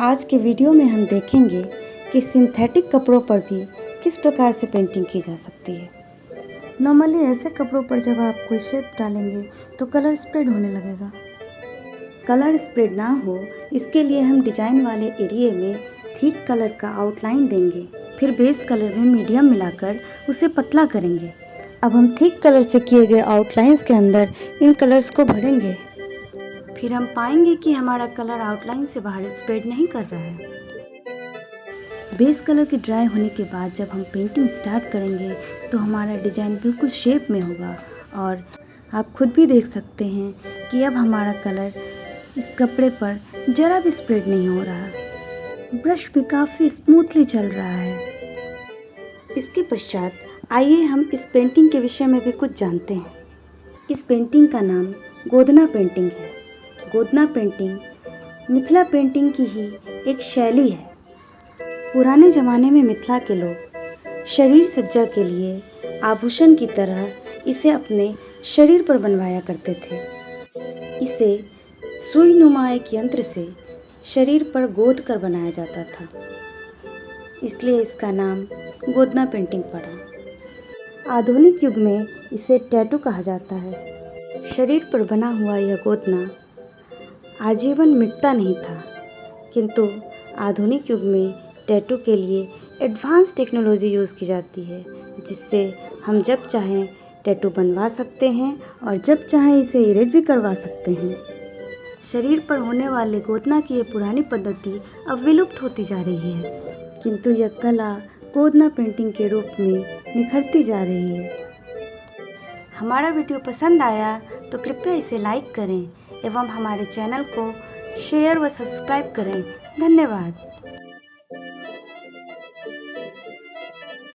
आज के वीडियो में हम देखेंगे कि सिंथेटिक कपड़ों पर भी किस प्रकार से पेंटिंग की जा सकती है। नॉर्मली ऐसे कपड़ों पर जब आप कोई शेप डालेंगे तो कलर स्प्रेड होने लगेगा। कलर स्प्रेड ना हो इसके लिए हम डिजाइन वाले एरिया में थिक कलर का आउटलाइन देंगे, फिर बेस कलर में मीडियम मिलाकर उसे पतला करेंगे। अब हम थिक कलर से किए गए आउटलाइंस के अंदर इन कलर्स को भरेंगे। फिर हम पाएंगे कि हमारा कलर आउटलाइन से बाहर स्प्रेड नहीं कर रहा है। बेस कलर के ड्राई होने के बाद जब हम पेंटिंग स्टार्ट करेंगे तो हमारा डिज़ाइन बिल्कुल शेप में होगा और आप खुद भी देख सकते हैं कि अब हमारा कलर इस कपड़े पर ज़रा भी स्प्रेड नहीं हो रहा। ब्रश भी काफ़ी स्मूथली चल रहा है। इसके पश्चात आइए हम इस पेंटिंग के विषय में भी कुछ जानते हैं। इस पेंटिंग का नाम गोदना पेंटिंग है। गोदना पेंटिंग मिथिला पेंटिंग की ही एक शैली है। पुराने ज़माने में मिथिला के लोग शरीर सज्जा के लिए आभूषण की तरह इसे अपने शरीर पर बनवाया करते थे। इसे सुई नुमा एक यंत्र से शरीर पर गोद कर बनाया जाता था, इसलिए इसका नाम गोदना पेंटिंग पड़ा। आधुनिक युग में इसे टैटू कहा जाता है। शरीर पर बना हुआ यह गोदना आजीवन मिटता नहीं था, किंतु आधुनिक युग में टैटू के लिए एडवांस टेक्नोलॉजी यूज़ की जाती है, जिससे हम जब चाहें टैटू बनवा सकते हैं और जब चाहें इसे इरेज भी करवा सकते हैं। शरीर पर होने वाले गोदना की ये पुरानी पद्धति अब विलुप्त होती जा रही है, किंतु यह कला गोदना पेंटिंग के रूप में निखरती जा रही है। हमारा वीडियो पसंद आया तो कृपया इसे लाइक करें एवं हमारे चैनल को शेयर व सब्सक्राइब करें। धन्यवाद।